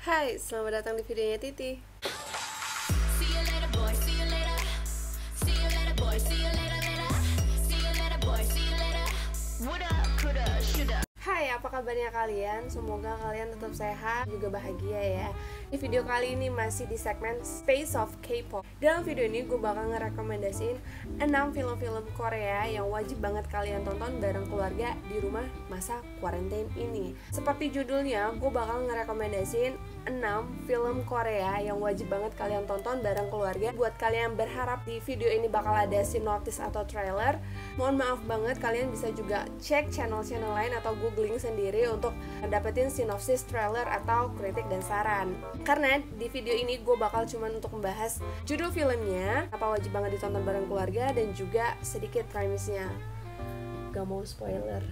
Hai, selamat datang di videonya Titi. See you later, boy. See you later. See you later, boy. See you later, later. See you later, boy. See you later. Woulda, coulda, shoulda. Hai, apa kabarnya kalian? Semoga kalian tetap sehat, juga bahagia ya. Di video kali ini masih di segmen Space of K-pop. Dalam video ini gue bakal ngerekomendasiin 6 film-film Korea yang wajib banget kalian tonton bareng keluarga di rumah masa quarantine ini. Seperti judulnya, gue bakal ngerekomendasiin 6 film Korea yang wajib banget kalian tonton bareng keluarga. Buat kalian yang berharap di video ini bakal ada sinopsis atau trailer, mohon maaf banget, kalian bisa juga cek channel-channel lain atau googling sendiri untuk dapetin sinopsis, trailer, atau kritik dan saran. Karena di video ini gue bakal cuman untuk membahas judul filmnya, apa wajib banget ditonton bareng keluarga, dan juga sedikit premisnya. Gak mau spoiler.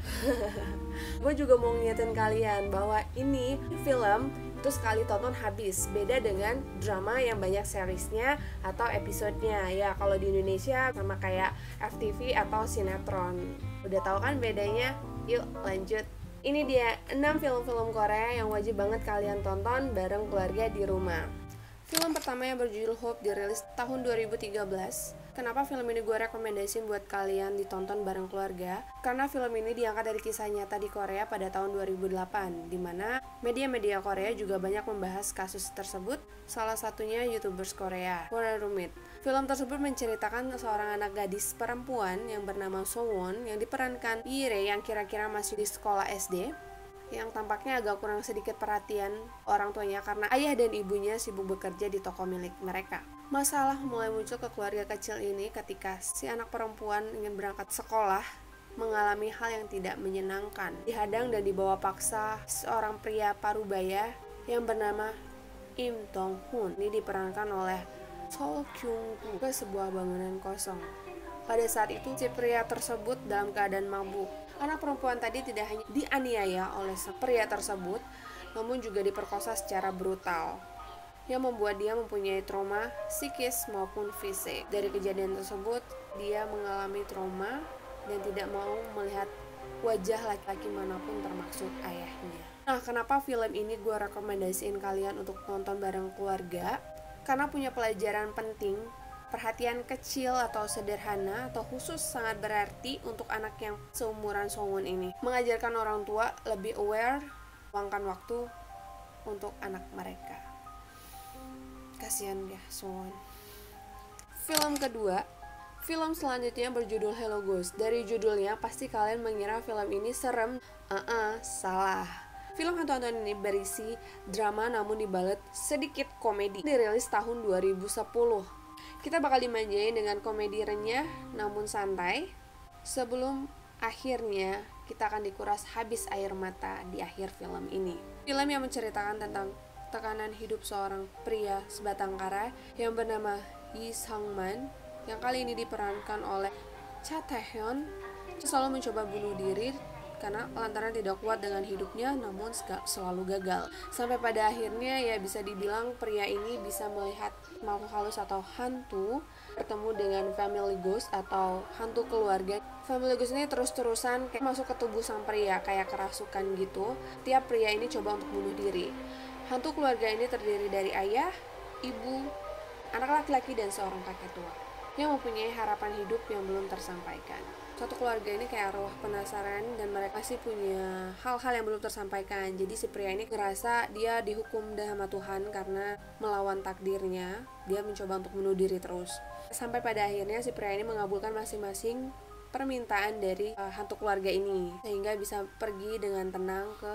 Gue juga mau ngingetin kalian bahwa ini film itu sekali tonton habis, beda dengan drama yang banyak seriesnya atau episodenya. Ya kalau di Indonesia sama kayak FTV atau sinetron. Udah tahu kan bedanya? Yuk lanjut. Ini dia 6 film-film Korea yang wajib banget kalian tonton bareng keluarga di rumah. Film pertama yang berjudul Hope dirilis tahun 2013. Kenapa film ini gue rekomendasiin buat kalian ditonton bareng keluarga? Karena film ini diangkat dari kisah nyata di Korea pada tahun 2008, di mana media-media Korea juga banyak membahas kasus tersebut, salah satunya YouTubers Korea, Korea Rumit. Film tersebut menceritakan seorang anak gadis perempuan yang bernama Sowon yang diperankan Ire yang kira-kira masih di sekolah SD, yang tampaknya agak kurang sedikit perhatian orang tuanya karena ayah dan ibunya sibuk bekerja di toko milik mereka. Masalah mulai muncul ke keluarga kecil ini ketika si anak perempuan ingin berangkat sekolah mengalami hal yang tidak menyenangkan. Dihadang dan dibawa paksa seorang pria parubaya yang bernama Im Dong Hoon. Ini diperankan oleh Sol Kyung Gu ke sebuah bangunan kosong. Pada saat itu si pria tersebut dalam keadaan mabuk. Anak perempuan tadi tidak hanya dianiaya oleh pria tersebut, namun juga diperkosa secara brutal, yang membuat dia mempunyai trauma psikis maupun fisik. Dari kejadian tersebut, dia mengalami trauma dan tidak mau melihat wajah laki-laki manapun termasuk ayahnya. Nah, kenapa film ini gue rekomendasiin kalian untuk nonton bareng keluarga? Karena punya pelajaran penting. Perhatian kecil atau sederhana atau khusus sangat berarti untuk anak yang seumuran Sowon ini. Mengajarkan orang tua lebih aware, luangkan waktu untuk anak mereka. Kasihan ya Sowon. Film kedua, film selanjutnya berjudul Hello Ghost. Dari judulnya pasti kalian mengira film ini serem. Salah. Film hantu-hantuan ini berisi drama namun dibalut sedikit komedi. Dirilis tahun 2010. Kita bakal dimanjain dengan komedi renyah namun santai, sebelum akhirnya kita akan dikuras habis air mata di akhir film ini. Film yang menceritakan tentang tekanan hidup seorang pria sebatang kara yang bernama Yi Sang-man, yang kali ini diperankan oleh Cha Tae-hyun, selalu mencoba bunuh diri karena lantaran tidak kuat dengan hidupnya namun selalu gagal. Sampai pada akhirnya ya bisa dibilang pria ini bisa melihat makhluk halus atau hantu, bertemu dengan family ghost atau hantu keluarga. Family ghost ini terus-terusan kayak masuk ke tubuh sang pria, kayak kerasukan gitu. Tiap pria ini coba untuk bunuh diri. Hantu keluarga ini terdiri dari ayah, ibu, anak laki-laki, dan seorang kakek tua yang mempunyai harapan hidup yang belum tersampaikan. Satu keluarga ini kayak arwah penasaran dan mereka masih punya hal-hal yang belum tersampaikan. Jadi si pria ini ngerasa dia dihukum sama Tuhan karena melawan takdirnya. Dia mencoba untuk bunuh diri terus. Sampai pada akhirnya si pria ini mengabulkan masing-masing permintaan dari hantu keluarga ini, sehingga bisa pergi dengan tenang ke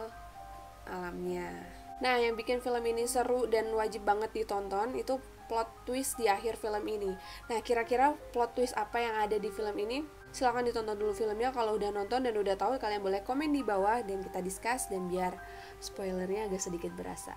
alamnya. Nah, yang bikin film ini seru dan wajib banget ditonton itu plot twist di akhir film ini. Nah, kira-kira plot twist apa yang ada di film ini? Silahkan ditonton dulu filmnya. Kalau udah nonton dan udah tahu, kalian boleh komen di bawah dan kita discuss, dan biar spoilernya agak sedikit berasa.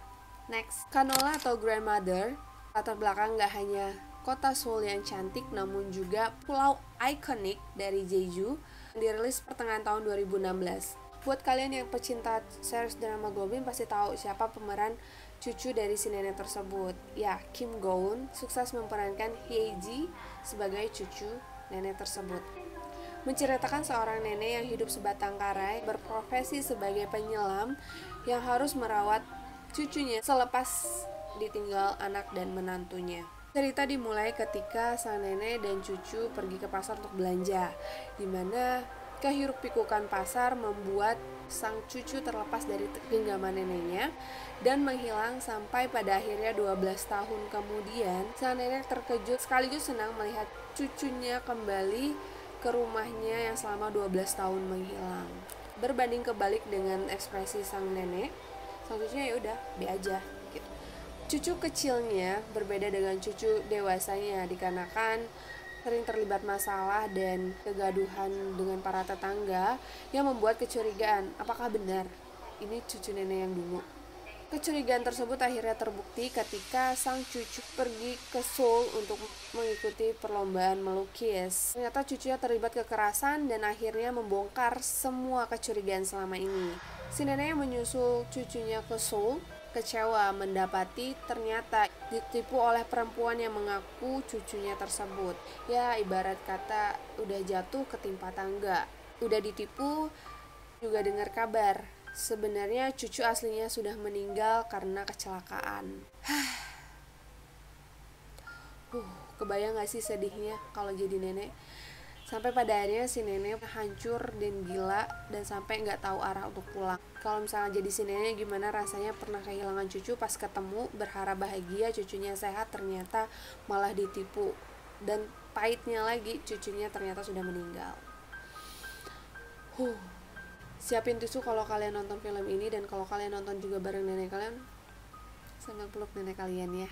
Next, Kanola atau Grandmother, latar belakang gak hanya kota Seoul yang cantik, namun juga pulau ikonik dari Jeju, yang dirilis pertengahan tahun 2016. Buat kalian yang pecinta series drama Globin pasti tahu siapa pemeran cucu dari si nenek tersebut. Ya, Kim Go-eun sukses memerankan Hye-ji sebagai cucu nenek tersebut. Menceritakan seorang nenek yang hidup sebatang kara, berprofesi sebagai penyelam yang harus merawat cucunya selepas ditinggal anak dan menantunya. Cerita dimulai ketika sang nenek dan cucu pergi ke pasar untuk belanja, di mana kehiruk-pikukan pasar membuat sang cucu terlepas dari genggaman neneknya dan menghilang sampai pada akhirnya 12 tahun kemudian sang nenek terkejut sekaligus senang melihat cucunya kembali ke rumahnya yang selama 12 tahun menghilang. Berbanding kebalik dengan ekspresi sang nenek, sang cucunya ya udah be aja gitu. Cucu kecilnya berbeda dengan cucu dewasanya dikarenakan sering terlibat masalah dan kegaduhan dengan para tetangga yang membuat kecurigaan apakah benar ini cucu nenek yang dulu. Kecurigaan tersebut akhirnya terbukti ketika sang cucu pergi ke Seoul untuk mengikuti perlombaan melukis. Ternyata cucunya terlibat kekerasan dan akhirnya membongkar semua kecurigaan selama ini. Si nenek yang menyusul cucunya ke Seoul kecewa mendapati ternyata ditipu oleh perempuan yang mengaku cucunya tersebut. Ya, ibarat kata udah jatuh ketimpa tangga, udah ditipu juga dengar kabar sebenarnya cucu aslinya sudah meninggal karena kecelakaan. Kebayang gak sih sedihnya kalau jadi nenek? Sampai pada akhirnya si nenek hancur dan gila dan sampai nggak tahu arah untuk pulang. Kalau misalnya jadi si nenek gimana rasanya pernah kehilangan cucu, pas ketemu berharap bahagia cucunya sehat ternyata malah ditipu, dan pahitnya lagi cucunya ternyata sudah meninggal. Siapin tisu kalau kalian nonton film ini, dan kalau kalian nonton juga bareng nenek kalian, sambil peluk nenek kalian ya.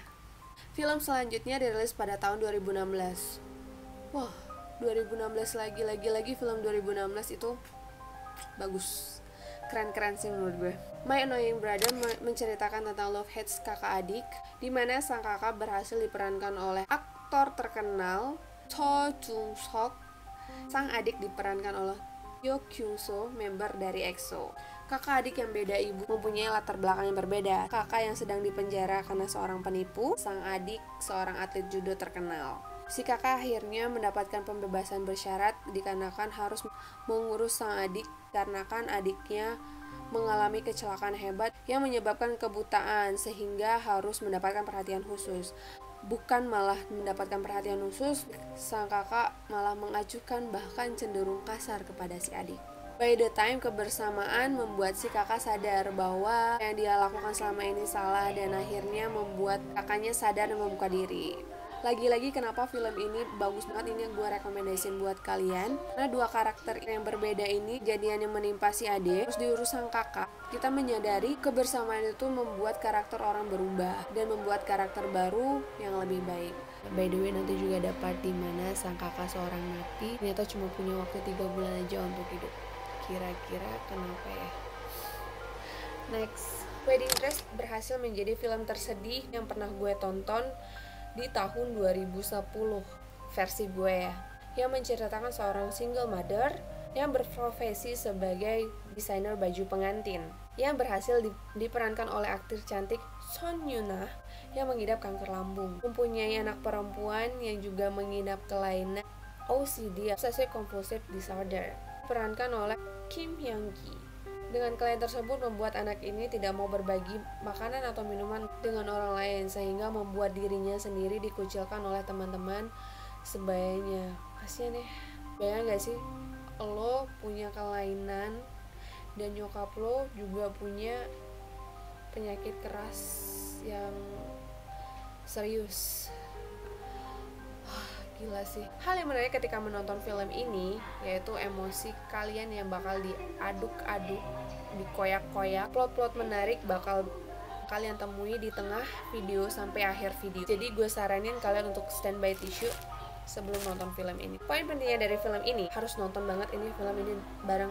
Film selanjutnya dirilis pada tahun 2016. 2016 lagi film 2016 itu bagus, keren-keren sih menurut gue. My Annoying Brother menceritakan tentang love hate kakak adik, di mana sang kakak berhasil diperankan oleh aktor terkenal Cho Jung Sok. Sang adik diperankan oleh Yo Kyung So, member dari EXO. Kakak adik yang beda ibu mempunyai latar belakang yang berbeda. Kakak yang sedang dipenjara karena seorang penipu, sang adik seorang atlet judo terkenal. Si kakak akhirnya mendapatkan pembebasan bersyarat dikarenakan harus mengurus sang adik karena kan adiknya mengalami kecelakaan hebat yang menyebabkan kebutaan sehingga harus mendapatkan perhatian khusus. Bukan malah mendapatkan perhatian khusus, sang kakak malah mengacuhkan bahkan cenderung kasar kepada si adik. By the time kebersamaan membuat si kakak sadar bahwa yang dia lakukan selama ini salah dan akhirnya membuat kakaknya sadar dan membuka diri. Lagi-lagi kenapa film ini bagus banget, ini gue rekomendasiin buat kalian karena dua karakter yang berbeda ini jadian yang menimpa si adik terus diurus sang kakak. Kita menyadari kebersamaan itu membuat karakter orang berubah dan membuat karakter baru yang lebih baik. By the way, nanti juga ada part dimana sang kakak seorang mati ternyata cuma punya waktu 3 bulan aja untuk hidup. Kira-kira kenapa ya? Next, Wedding Dress berhasil menjadi film tersedih yang pernah gue tonton di tahun 2010 versi gue ya, yang menceritakan seorang single mother yang berprofesi sebagai desainer baju pengantin yang berhasil diperankan oleh aktris cantik Son Yuna yang mengidap kanker lambung, mempunyai anak perempuan yang juga mengidap kelainan OCD, Obsessive Compulsive Disorder, diperankan oleh Kim Hyung Gi. Dengan kelainan tersebut membuat anak ini tidak mau berbagi makanan atau minuman dengan orang lain sehingga membuat dirinya sendiri dikucilkan oleh teman-teman sebayanya. Kasian ya. Bayang gak sih lo punya kelainan dan nyokap lo juga punya penyakit keras yang serius. Gila sih. Hal yang menarik ketika menonton film ini yaitu emosi kalian yang bakal diaduk-aduk, dikoyak-koyak. Plot-plot menarik bakal kalian temui di tengah video sampai akhir video. Jadi gue saranin kalian untuk standby tisu sebelum nonton film ini. Poin pentingnya dari film ini, harus nonton banget ini film ini bareng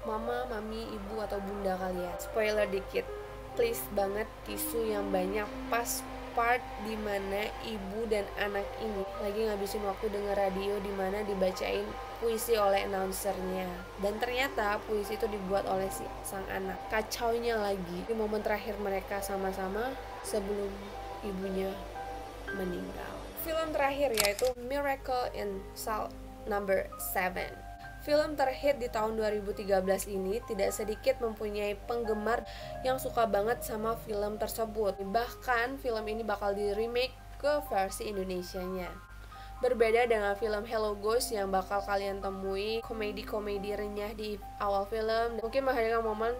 mama, mami, ibu atau bunda kalian. Spoiler dikit, please banget tisu yang banyak pas part dimana ibu dan anak ini lagi ngabisin waktu denger radio dimana dibacain puisi oleh announcernya, dan ternyata puisi itu dibuat oleh si sang anak. Kacaunya lagi di momen terakhir mereka sama-sama sebelum ibunya meninggal. Film terakhir yaitu Miracle in Cell No. 7. Film terhit di tahun 2013 ini tidak sedikit mempunyai penggemar yang suka banget sama film tersebut. Bahkan film ini bakal di-remake ke versi Indonesianya. Berbeda dengan film Hello Ghost yang bakal kalian temui komedi-komedi renyah di awal film, mungkin menghadirkan momen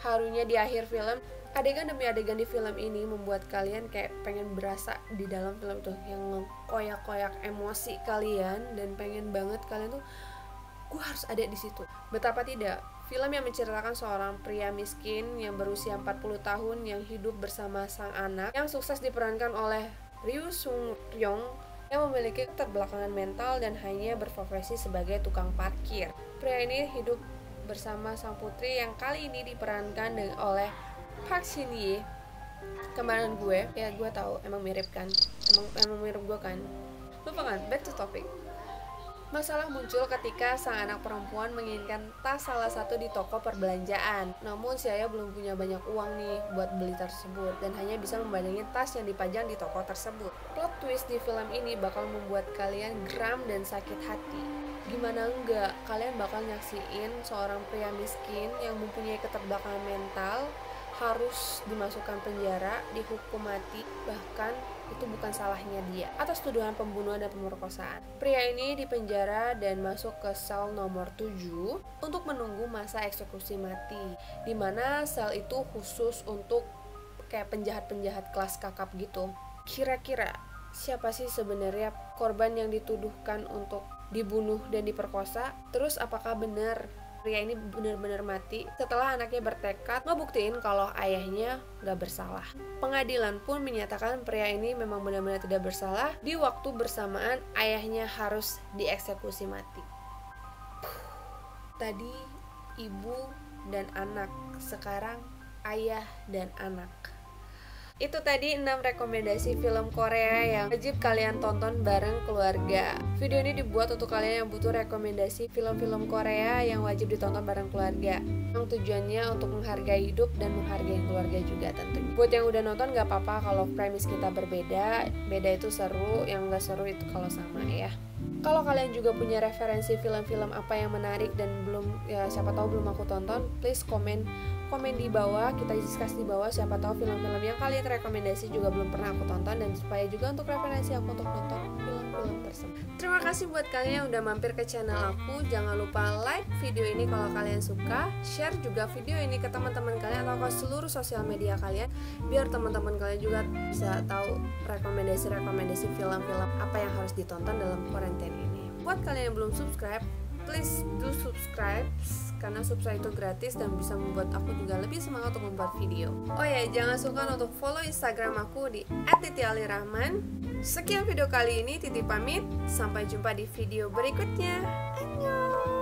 harunya di akhir film. Adegan demi adegan di film ini membuat kalian kayak pengen berasa di dalam film itu, yang koyak-koyak emosi kalian dan pengen banget kalian tuh gue harus ada di situ. Betapa tidak, film yang menceritakan seorang pria miskin yang berusia 40 tahun yang hidup bersama sang anak yang sukses diperankan oleh Ryu Sung Ryong yang memiliki keterbelakangan mental dan hanya berprofesi sebagai tukang parkir. Pria ini hidup bersama sang putri yang kali ini diperankan oleh Park Shin Hye. Kemarin gue tahu emang mirip kan, emang mirip gue kan. Lupa kan, back to topic. Masalah muncul ketika sang anak perempuan menginginkan tas salah satu di toko perbelanjaan. Namun si ayah belum punya banyak uang nih buat beli tersebut dan hanya bisa membadangi tas yang dipajang di toko tersebut. Plot twist di film ini bakal membuat kalian geram dan sakit hati. Gimana enggak, kalian bakal nyaksiin seorang pria miskin yang mempunyai keterbelakangan mental harus dimasukkan penjara, dihukum mati, bahkan itu bukan salahnya dia, atas tuduhan pembunuhan dan pemerkosaan. Pria ini dipenjara dan masuk ke sel nomor 7 untuk menunggu masa eksekusi mati, dimana sel itu khusus untuk kayak penjahat-penjahat kelas kakap gitu. Kira-kira siapa sih sebenarnya korban yang dituduhkan untuk dibunuh dan diperkosa? Terus apakah benar pria ini benar-benar mati setelah anaknya bertekad ngebuktiin kalau ayahnya gak bersalah? Pengadilan pun menyatakan pria ini memang benar-benar tidak bersalah. Di waktu bersamaan ayahnya harus dieksekusi mati. Tadi ibu dan anak, sekarang ayah dan anak. Itu tadi 6 rekomendasi film Korea yang wajib kalian tonton bareng keluarga. Video ini dibuat untuk kalian yang butuh rekomendasi film-film Korea yang wajib ditonton bareng keluarga, yang tujuannya untuk menghargai hidup dan menghargai keluarga juga tentunya. Buat yang udah nonton gak apa-apa kalau premis kita berbeda. Beda itu seru, yang gak seru itu kalau sama ya. Kalau kalian juga punya referensi film-film apa yang menarik dan siapa tahu belum aku tonton, please komen di bawah, kita discuss di bawah. Siapa tahu film-film yang kalian rekomendasi juga belum pernah aku tonton, dan supaya juga untuk referensi aku untuk nonton film-film tersebut. Terima kasih buat kalian yang udah mampir ke channel aku. Jangan lupa like video ini kalau kalian suka, share juga video ini ke teman-teman kalian atau ke seluruh sosial media kalian, biar teman-teman kalian juga bisa tahu rekomendasi film-film apa yang harus ditonton dalam quarantine ini. Buat kalian yang belum subscribe, please do subscribe, karena subscribe itu gratis dan bisa membuat aku juga lebih semangat untuk membuat video. Oh ya, jangan sungkan untuk follow Instagram aku di @titialirahman. Sekian video kali ini, Titi pamit. Sampai jumpa di video berikutnya. Annyeong.